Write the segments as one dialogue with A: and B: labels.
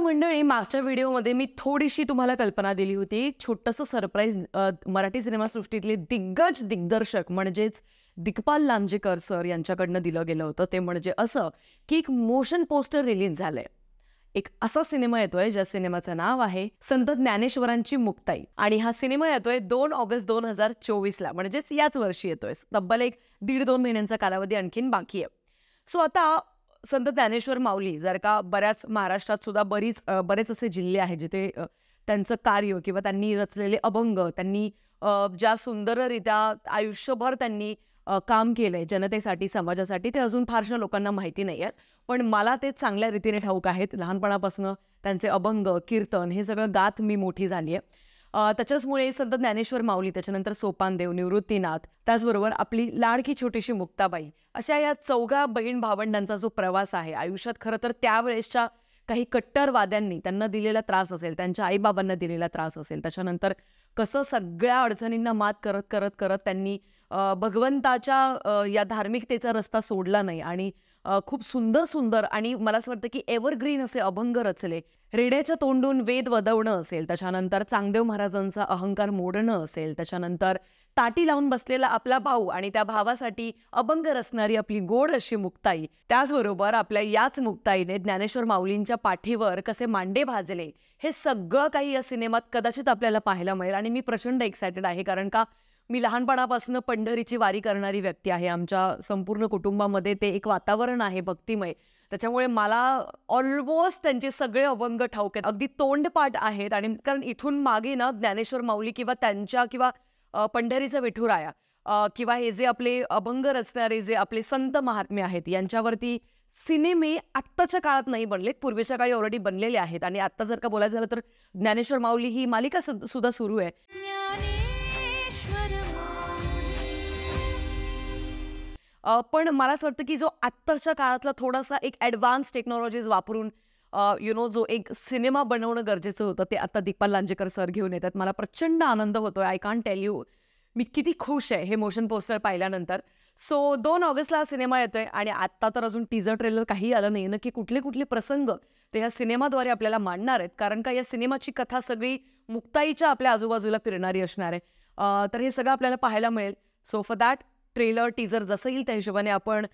A: मंडळी, मागच्या व्हिडिओमध्ये मी थोडीशी तुम्हाला कल्पना दिली होती. एक छोटंसं सरप्राईज मराठी सिनेमासृष्टीतले दिग्दर्शक म्हणजेच दिग्पाल लांजेकर सर यांच्याकडनं दिलं गेलं होतं. ते म्हणजे असं की एक मोशन पोस्टर रिलीज झालंय. एक असा सिनेमा येतोय ज्या सिनेमाचं नाव आहे संत ज्ञानेश्वरांची मुक्ताई आणि हा सिनेमा येतोय 2 ऑगस्ट 2024ला, म्हणजेच याच वर्षी येतोय. तब्बल 1.5-2 महिन्यांचा कालावधी आणखीन बाकी आहे. सो आता संत ज्ञानेश्वर माऊली जर का बऱ्याच महाराष्ट्रात सुद्धा बरेच असे जिल्हे आहेत जिथे त्यांचं कार्य किंवा त्यांनी रचलेले अभंग, त्यांनी ज्या सुंदररित्या आयुष्यभर त्यांनी काम केलंय जनतेसाठी, समाजासाठी, ते अजून फारशा लोकांना माहिती नाही आहेत. पण मला ते चांगल्या रीतीने ठाऊक आहेत. लहानपणापासून त्यांचे अभंग, कीर्तन हे सगळं गात मी मोठी झाली आहे. त्याच्याचमुळे संत ज्ञानेश्वर माऊली, त्याच्यानंतर सोपानदेव, निवृत्तीनाथ, त्याचबरोबर आपली लाडकी छोटीशी मुक्ताबाई, अशा या 4 बहीण भावंडांचा जो प्रवास आहे आयुष्यात, खरं तर त्यावेळेसच्या काही कट्टरवाद्यांनी त्यांना दिलेला त्रास असेल, त्यांच्या आईबाबांना दिलेला त्रास असेल, त्याच्यानंतर कसं सगळ्या अडचणींना मात करत करत करत त्यांनी भगवंताच्या या धार्मिकतेचा रस्ता सोडला नाही आणि खूप सुंदर सुंदर आणि मला असं वाटतं की एव्हरग्रीन असे अभंग रचले. रेड्याच्या तोंडून वेद वदवणं असेल, त्याच्यानंतर चांगदेव महाराजांचा अहंकार मोडणं असेल, त्याच्यानंतर ताटी लावून बसलेला आपला भाऊ आणि त्या भावासाठी अभंग रचणारी आपली गोड अशी मुक्ताई, त्याचबरोबर आपल्या याच मुक्ताईने ज्ञानेश्वर माऊलींच्या पाठीवर कसे मांडे भाजले, हे सगळं काही या सिनेमात कदाचित आपल्याला पाहायला मिळेल. आणि मी प्रचंड एक्सायटेड आहे, कारण का मी लहानपणापासून पंढरीची वारी करणारी व्यक्ती आहे. आमच्या संपूर्ण कुटुंबामध्ये ते एक वातावरण आहे भक्तिमय. त्याच्यामुळे मला ऑलमोस्ट त्यांचे सगळे अभंग ठाऊक आहेत, अगदी तोंडपाठ आहेत. आणि कारण इथून मागे ना ज्ञानेश्वर माऊली किंवा पंढरीचा विठुराया किंवा हे जे आपले अभंग रचणारे जे आपले संत महात्मे आहेत, यांच्यावरती सिनेमे आत्ताच्या काळात नाही बनलेत, पूर्वीच्या काळी ऑलरेडी बनलेले आहेत. आणि आत्ता जर का बोलायचं झालं तर ज्ञानेश्वर माऊली ही मालिका सुद्धा सुरू आहे. पण मला असं वाटतं की जो आत्ताच्या काळातला थोडासा एक ॲडव्हान्स टेक्नॉलॉजीज वापरून जो एक सिनेमा बनवणं गरजेचं होतं, ते आता दिग्पाल लांजेकर सर घेऊन येतात. मला प्रचंड आनंद होतोय. आय कांट टेल यू मी किती खुश आहे हे मोशन पोस्टर पाहिल्यानंतर. सो 2 ऑगस्टला हा सिनेमा येतोय आणि आत्ता तर अजून टीजर ट्रेलर काही आलं नाही. नक्की कुठले कुठले प्रसंग ते ह्या सिनेमाद्वारे आपल्याला मांडणार आहेत, कारण का या सिनेमाची कथा सगळी मुक्ताईच्या आपल्या आजूबाजूला फिरणारी असणार आहे. तर हे सगळं आपल्याला पाहायला मिळेल. So for that trailer, teaser जसं येईल त्या हिशोबाने आपण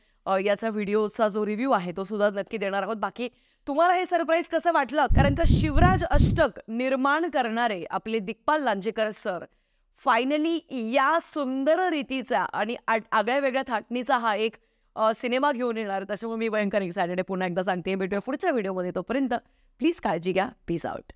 A: याचा व्हिडिओचा जो रिव्ह्यू आहे तो सुद्धा नक्की देणार आहोत. बाकी तुम्हाला हे सरप्राईज कसं वाटलं? कारण का शिवराज अष्टक निर्माण करणारे आपले दिग्पाल लांजेकर सर फायनली या सुंदर रीतीचा आणि आगळ्या वेगळ्या थाटणीचा हा एक सिनेमा घेऊन येणार. त्याच्यामुळे मी भयंकर एक्सायटेड आहे. पुन्हा एकदा सांगते, भेटूया पुढच्या व्हिडिओमध्ये. तोपर्यंत प्लीज काळजी घ्या. Peace out.